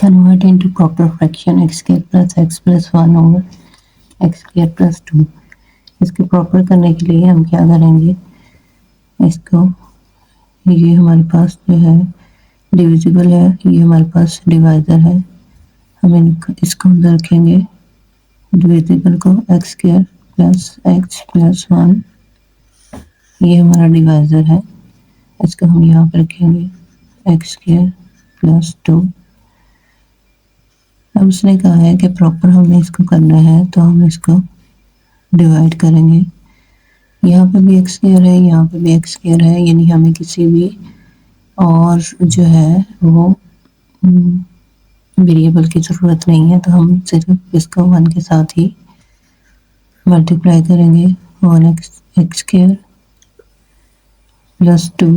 Convert into proper fraction x square plus x plus 1 over x square plus 2। इसके proper करने के लिए हम क्या करेंगे, इसको, ये हमारे पास जो है डिविजिबल है, ये हमारे पास डिवाइजर है, हम इसको अंदर रखेंगे, डिविजिबल को x square plus x plus 1, ये हमारा डिवाइजर है, इसको हम यहाँ पर रखेंगे एक्स स्क्वायर प्लस 2। अब उसने कहा है कि प्रॉपर हमें इसको करना है, तो हम इसको डिवाइड करेंगे, यहाँ पे भी एक्स स्क्वायर है, यहाँ पे भी एक्स स्क्वायर है, यानी हमें किसी भी और जो है वो वेरिएबल की ज़रूरत नहीं है, तो हम सिर्फ इसको 1 के साथ ही मल्टीप्लाई करेंगे, 1x एक्स स्क्वायर प्लस 2,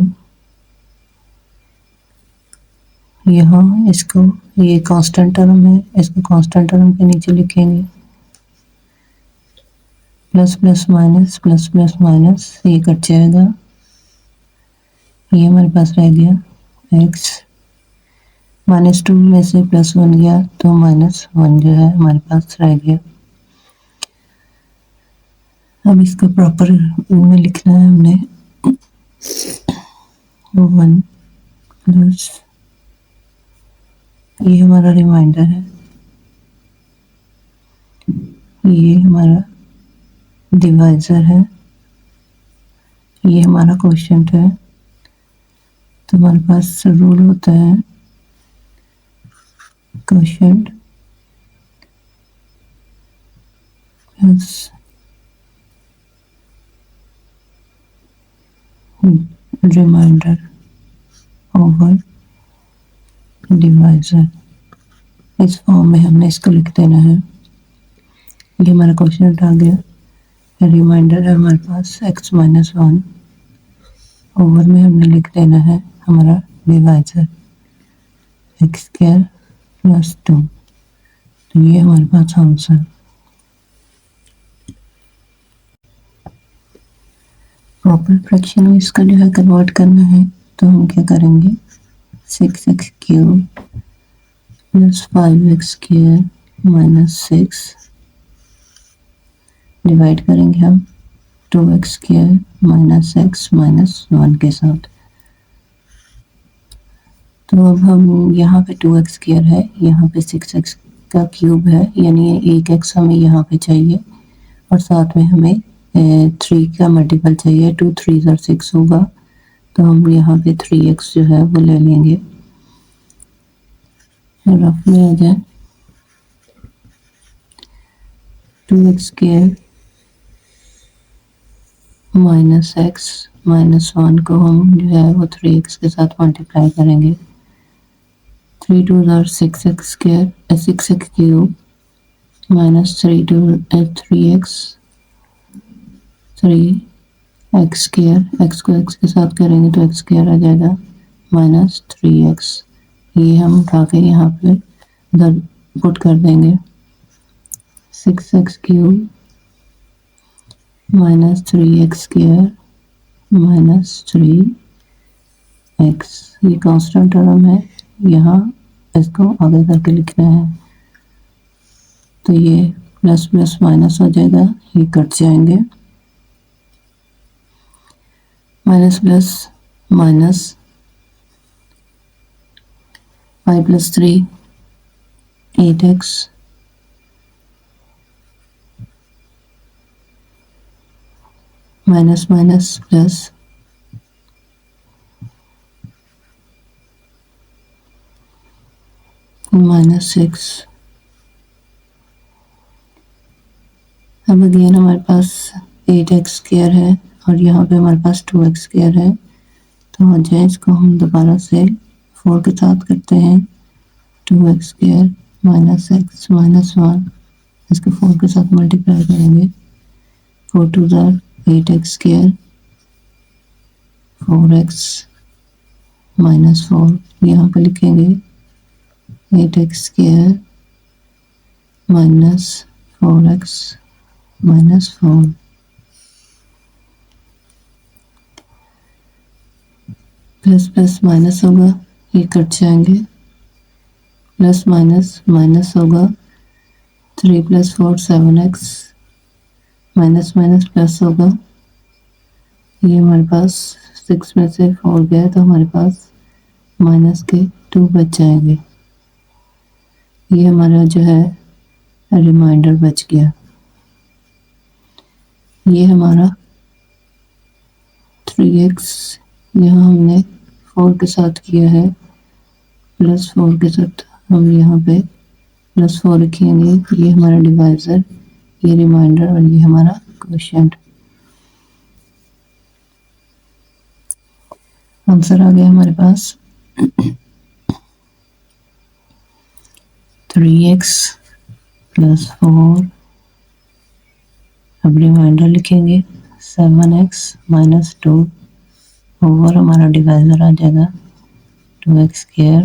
यहाँ इसको, ये कांस्टेंट टर्म है, इसको कांस्टेंट टर्म के नीचे लिखेंगे, प्लस प्लस माइनस ये कट जाएगा, ये हमारे पास रह गया x, -2 में से +1 गया तो -1 जो है हमारे पास रह गया। अब इसको प्रॉपर में लिखना है हमने, 1 प्लस, ये हमारा रिमाइंडर है, ये हमारा डिवाइजर है, ये हमारा क्वोशिएंट है, तो हमारे पास रूल होता है quotient plus remainder over divisor. इस फॉर्म में हमने इसको लिख देना है, ये हमारा क्वोशिएंट आ गया, रिमाइंडर है हमारे पास x माइनस 1, ओवर में हमने लिख देना है हमारा डिवाइजर एक्स स्क्वायर प्लस 2, तो ये हमारे पास आंसर। प्रॉपर फ्रैक्शन में इसका जो है कन्वर्ट करना है, तो हम क्या करेंगे, 6x cube plus 5x square minus 6 divide करेंगे हम 2x square minus x minus 1 के साथ। तो अब हम यहाँ पे 2x स्क्वायर है, यहाँ पे 6x का क्यूब है, यानी एक x हमें यहाँ पे चाहिए, और साथ में हमें 3 का मल्टीपल चाहिए, 2 3 6 होगा, तो हम यहाँ पे 3x जो है वो ले लेंगे, रफ में आ जाए 2x square minus x minus 1 को हम जो है वो 3x के साथ मल्टीप्लाई करेंगे, 3 2 6x square 6x cube minus 3x 3x square, x को x के साथ करेंगे तो x स्क्वायर आ जाएगा माइनस 3x, ये हम उठा के यहाँ पे इधर पुट कर देंगे, 6x cube minus 3x square minus 3x, ये कांस्टेंट टर्म है, यहाँ इसको आगे करके लिखना है, तो ये प्लस प्लस माइनस हो जाएगा, ये कट जाएंगे, minus plus minus 5 + 3 8x minus minus plus -6। अब अगेन हमारे पास 8x स्क्वायर है और यहाँ पे हमारे पास 2x स्क्वायर है, तो आ जाए इसको हम दोबारा से 4 के साथ करते हैं, 2x square minus x minus 1, इसको 4 के साथ मल्टीप्लाई करेंगे, 4 2 8x स्क्वायर 4x माइनस 4, यहाँ पे लिखेंगे 8x square minus 4x minus 4, plus plus minus होगा, ये कट जाएंगे, प्लस माइनस माइनस होगा 3 + 4 7x, माइनस माइनस प्लस होगा, ये हमारे पास 6 में से 4 गया तो हमारे पास माइनस के 2 बच जाएंगे। ये हमारा जो है रिमाइंडर बच गया। ये हमारा 3x यहाँ हमने 4 के साथ किया है, प्लस 4 के साथ हम यहाँ पे प्लस 4 रखेंगे। ये हमारा डिवाइजर, ये रिमाइंडर और ये हमारा क्वोशिएंट। आंसर आ गया हमारे पास 3x + 4। अब रिमाइंडर लिखेंगे 7x - 2 ओवर हमारा डिवाइजर आ जाएगा 2x²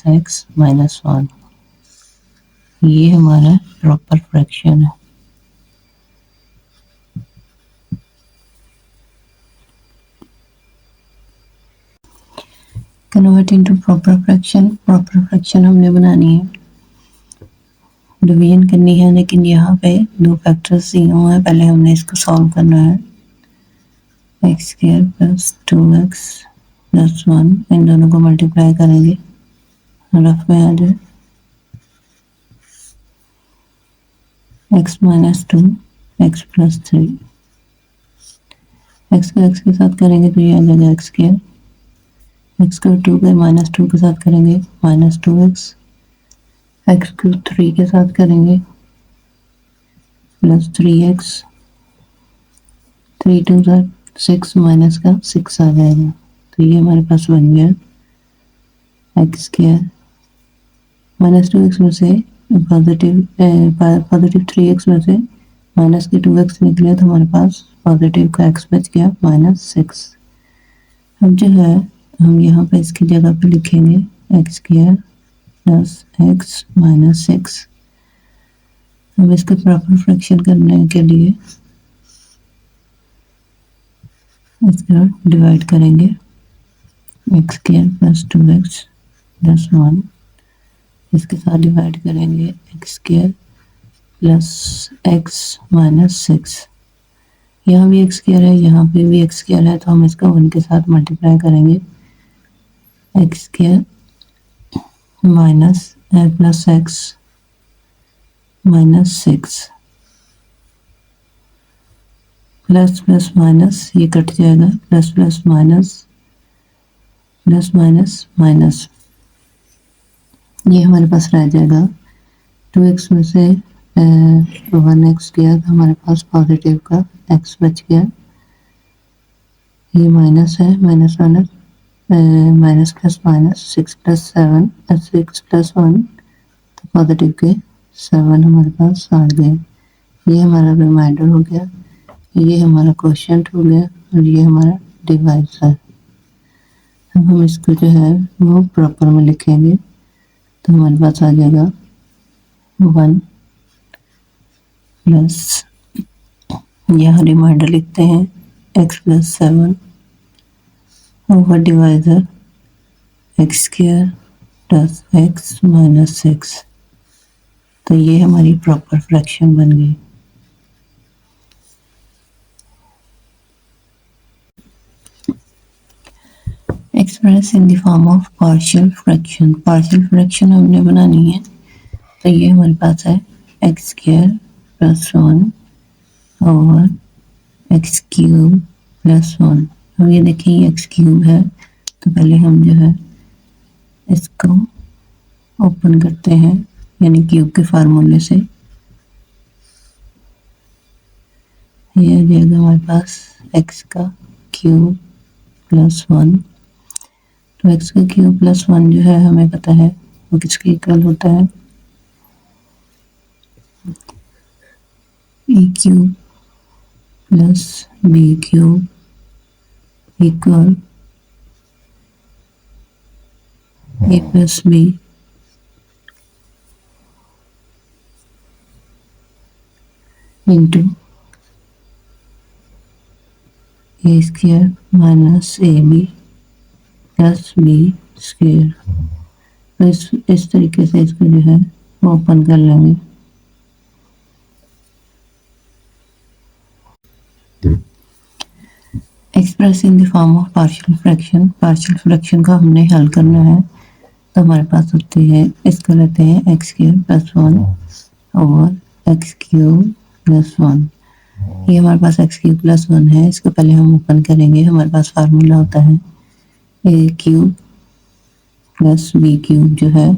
- x - 1। ये हमारा प्रॉपर फ्रैक्शन है। Convert into proper fraction. Proper fraction हमने बनानी है, डिवीजन करनी है, लेकिन यहाँ पे 2 फैक्टर्स दिए हुए हैं, पहले हमने इसको सॉल्व करना है। x² + 2x + 1, इन दोनों को मल्टीप्लाई करेंगे, रफ में आ जाए x - 2 x + 3। x को x के साथ करेंगे तो ये आ जाएगा x², x को 2 के -2 के साथ करेंगे -2x, x को 3 के साथ करेंगे +3x, 3 2 6 माइनस का 6 आ जाएगा। तो ये हमारे पास बन गया x² -2x में से पॉजिटिव 3x में से माइनस के 2x निकले तो हमारे पास पॉजिटिव का x बच गया -6। अब जो है हम यहाँ पे इसकी जगह पे लिखेंगे x² + x - 6। अब इसका प्रॉपर फ्रैक्शन करने के लिए इसका डिवाइड करेंगे x² + 2x + 1, इसके साथ डिवाइड करेंगे x² + x - 6। यहाँ भी x² है, यहाँ पे भी x² है, तो हम इसका 1 के साथ मल्टीप्लाई करेंगे x² + x - 6, plus plus minus ये कट जाएगा, plus plus minus plus minus minus, ये हमारे पास रह जाएगा 2x में से 1x गया तो हमारे पास पॉजिटिव का x बच गया। ये माइनस है, minus minus minus plus minus 6 + 7 6 + 1 तो पॉजिटिव के 7 हमारे पास आ गए। ये हमारा रिमाइंडर हो गया, ये हमारा क्वोशिएंट हो गया और ये हमारा डिवाइजर। अब हम इसको जो है वो प्रॉपर में लिखेंगे तो हमारे पास आ जाएगा 1 प्लस, यहाँ रिमाइंडर लिखते हैं x + 7 over divisor x² + x - 6। तो ये हमारी प्रॉपर फ्रैक्शन बन गई। Express in the form of partial fraction. Partial fraction हमने बनानी है, तो ये हमारे पास है x² + 1 ओवर x³ + 1। अब ये देखिए ये x³ है, तो पहले हम जो है इसको ओपन करते हैं, यानी क्यूब के फार्मूले से। ये आ जाएगा हमारे पास x³ + 1। तो x³ + 1 जो है हमें पता है वो किसके इक्वल होता है, a³ + b³ equal a + b into a² - ab + b²। तो इस तरीके से इसको जो है वो ओपन कर लेंगे। Express in the form of partial fraction, partial fraction का हमने हल करना है तो हमारे पास होती है, इसको लेते हैं x cube plus 1 over x cube plus 1। ये हमारे पास एक्स क्यूब प्लस 1 है, इसको पहले हम ओपन करेंगे। हमारे पास फार्मूला होता है a cube plus b cube जो है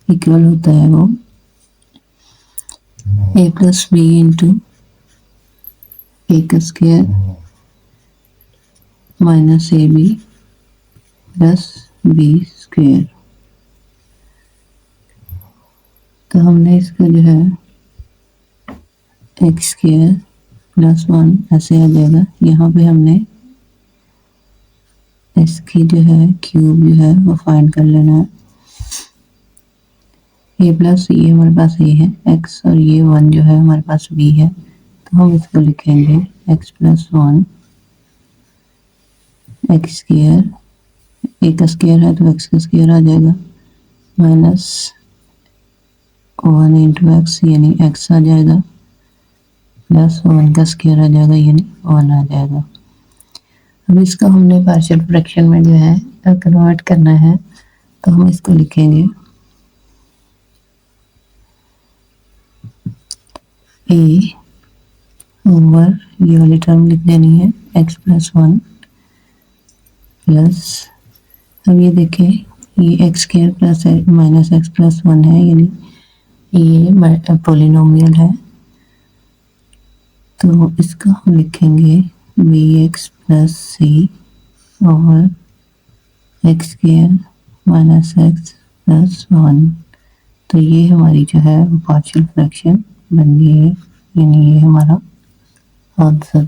इक्वल होता है वो a plus b into a का square minus a b plus b square. तो हमने इसका जो है एक्स स्क्वायर प्लस 1 ऐसे आ जाएगा। यहाँ पे हमने इसकी जो है क्यूब जो है वो फाइंड कर लेना है। ए प्लस ये हमारे पास ए है एक्स और ये 1 जो है हमारे पास बी है, तो हम इसको लिखेंगे एक्स प्लस 1 एक्स स्क्वायर, ए का स्क्वायर है तो एक्स का स्क्वायर आ जाएगा माइनस 1 इंटू एक्स यानी एक्स आ जाएगा प्लस 1 का स्क्वायर आ जाएगा यानी 1 आ जाएगा। अब इसको हमने पार्शियल फ्रैक्शन में जो है कन्वर्ट करना है तो हम इसको लिखेंगे ए ओवर ये वाली टर्म लिख देनी है एक्स प्लस 1 प्लस, अब ये देखें ये x square plus minus x plus 1 है यानी ये पॉलिनोमियल है, तो इसको हम लिखेंगे b x plus c over x square minus x plus 1। तो ये हमारी जो है वो पार्शियल फ्रैक्शन बन गई है, यानी ये हमारा answer.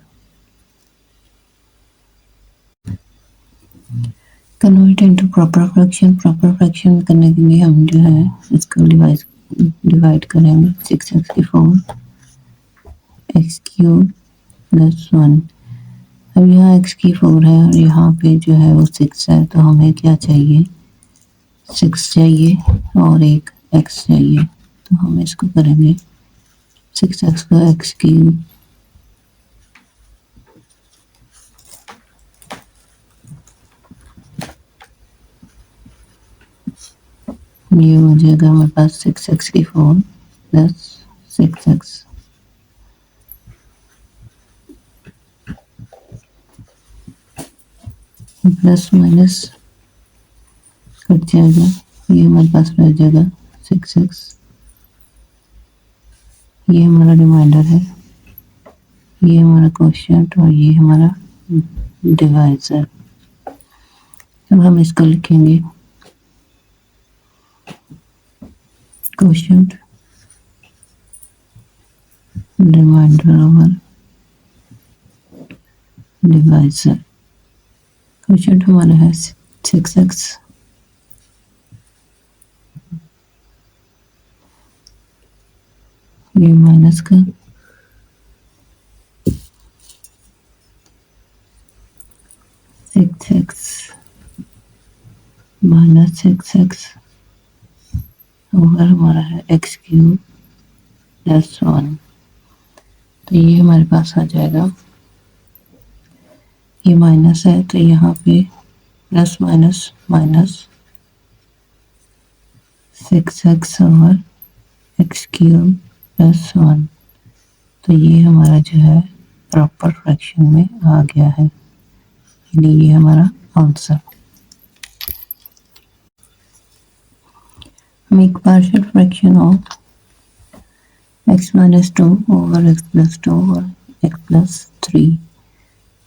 Convert into proper fraction, proper fraction करने के लिए हम जो है इसको डिवाइड करेंगे 6x4 एक्स क्यूब प्लस 1। अब यहाँ एक्स की 4 है और यहाँ पे जो है वो 6 है, तो हमें क्या चाहिए 6 चाहिए और एक एक्स चाहिए, तो हम इसको करेंगे 6x का एक्स क्यूब ये हो जाएगा हमारे पास 6x4 plus 6x plus minus cut जाएगा, ये हमारे पास रह जाएगा 6x, ये हमारा रिमाइंडर है, ये हमारा क्वोशिएंट और ये हमारा डिवाइजर। अब हम इसको लिखेंगे quotient remainder over divisor. Quotient हमारा है 6x, ये माइनस का 6x माइनस 6x ओवर हमारा है एक्स क्यूब प्लस 1। तो ये हमारे पास आ जाएगा, ये माइनस है तो यहाँ पे plus minus minus 6x over x cube plus 1। तो ये हमारा जो है प्रॉपर फ्रैक्शन में आ गया है, यानी ये हमारा answer. Make partial fraction of x minus 2 over x plus 2 और x प्लस 3।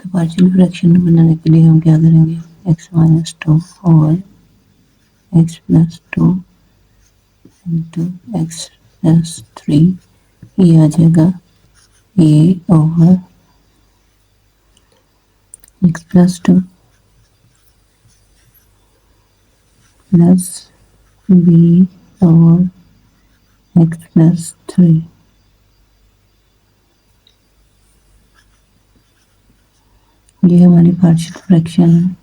तो पार्शियल फ्रैक्शन बनाने के लिए हम क्या करेंगे x minus 2 over x plus 2 into x plus 3, ये आ जाएगा a over x plus 2 plus b over x plus 3। ये हमारी पार्शियल फ्रैक्शन है।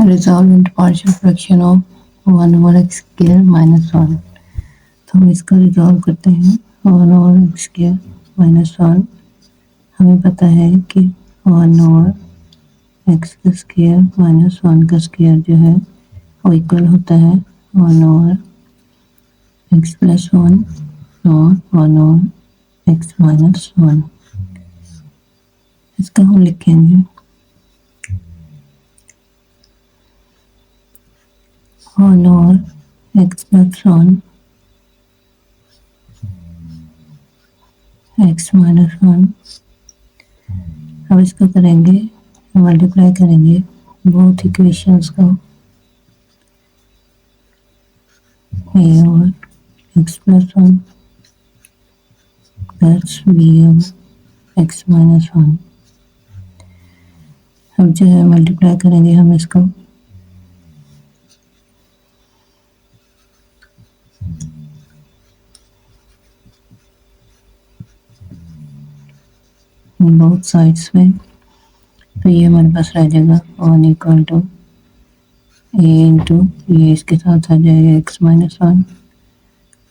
Resolve into partial fraction of 1 over x square minus 1। तो हम इसका रिजॉल्व करते हैं 1 ओवर एक्स स्क्वायर माइनस 1। हमें पता है कि 1 ओवर एक्स का स्क्वायर माइनस 1 का स्क्वायर जो है वो इक्वल होता है 1 ओवर एक्स प्लस 1 और 1 ओवर एक्स माइनस 1। इसका हम लिखेंगे 1 over x plus 1 x minus 1। अब इसको करेंगे, मल्टीप्लाई करेंगे बोथ इक्वेशंस को, a over x plus 1 plus b over x minus 1। अब जो है मल्टीप्लाई करेंगे हम इसको बोथ साइड्स में, तो ये हमारे पास रह जाएगा 1 इक्वल टू a इंटू ये इसके साथ आ जाएगा x माइनस 1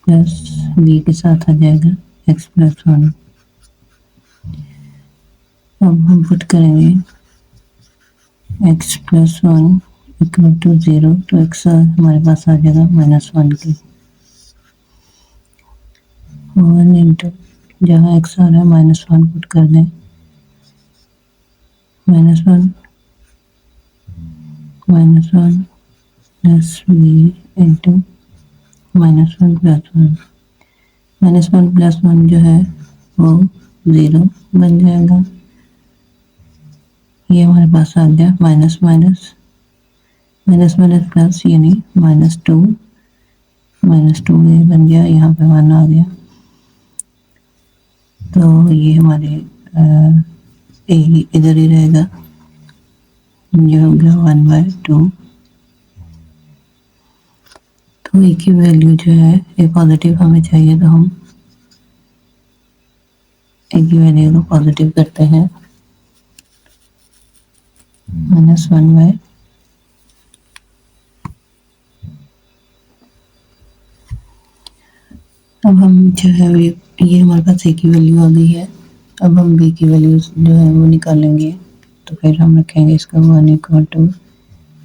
प्लस b के साथ आ जाएगा x प्लस 1। अब हम पुट करेंगे x प्लस 1 इक्वल टू 0, तो x हमारे पास आ जाएगा माइनस 1 की 1 इंटू जहाँ x आ रहा है माइनस 1 पुट कर दें, minus 1 plus b into minus 1 plus 1। Minus 1 plus 1 जो है वो 0 बन जाएगा। ये हमारे पास आ गया minus minus minus minus plus यानी माइनस 2 ये बन गया, यहाँ पे 1 आ गया। तो ये हमारे इधर ही रहेगा, ये हो गया 1/2। तो ए की वैल्यू जो है ए पॉजिटिव हमें चाहिए, तो हम ए की वैल्यू को पॉजिटिव करते हैं -1/। अब हम जो है ये हमारे पास ए की वैल्यू आ गई है। अब हम बी की वैल्यू जो है वो निकालेंगे, तो फिर हम रखेंगे इसका 1 equal to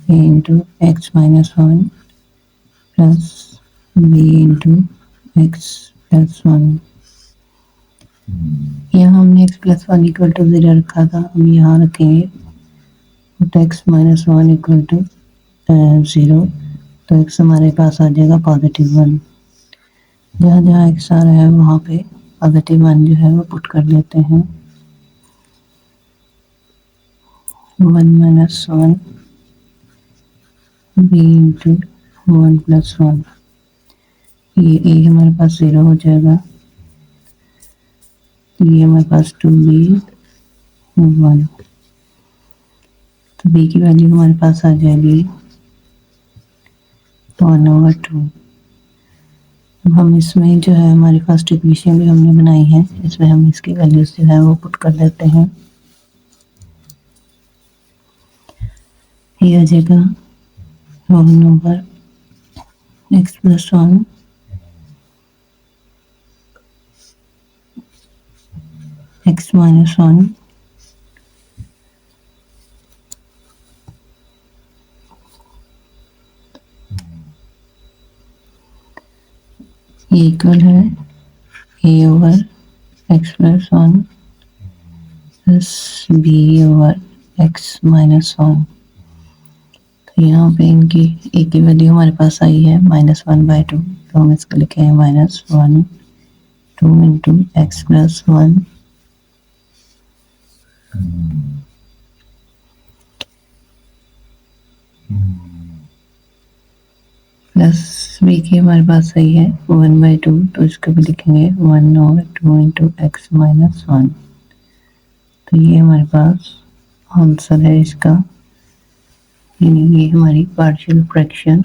a into x minus 1 plus b into x plus 1। यहाँ हमने एक्स प्लस 1 इक्वल टू 0 रखा था, हम यहाँ रखेंगे तो एक्स माइनस 1 इक्वल टू 0, तो एक्स हमारे पास आ जाएगा पॉजिटिव 1। जहाँ जहाँ एक्स आ रहा है वहाँ पे पॉजिटिव 1 जो है वो पुट कर लेते हैं। 1 माइनस 1 बी इंटू 1 प्लस 1, ये ए हमारे पास 0 हो जाएगा, ये हमारे पास 2b 1, तो b की वैल्यू हमारे पास आ जाएगी 1/2। अब हम इसमें जो है हमारी फर्स्ट इक्वेशन भी हमने बनाई है, इसमें हम इसकी वैल्यूज जो है वो पुट कर देते हैं। ये आ जाएगा 1 over x plus 1 x minus 1 ये इक्वल है a over x plus 1 plus b over x minus 1। तो यहाँ पे इनकी ए की वैल्यू हमारे पास आई है -1/2, तो हम इसको लिखे हैं -1/2 into x plus 1 plus b की हमारे पास सही है 1/2, तो इसको भी लिखेंगे 1/2 इंटू एक्स माइनस 1। तो ये हमारे पास आंसर है इसका, यानी ये हमारी पार्शियल फ्रैक्शन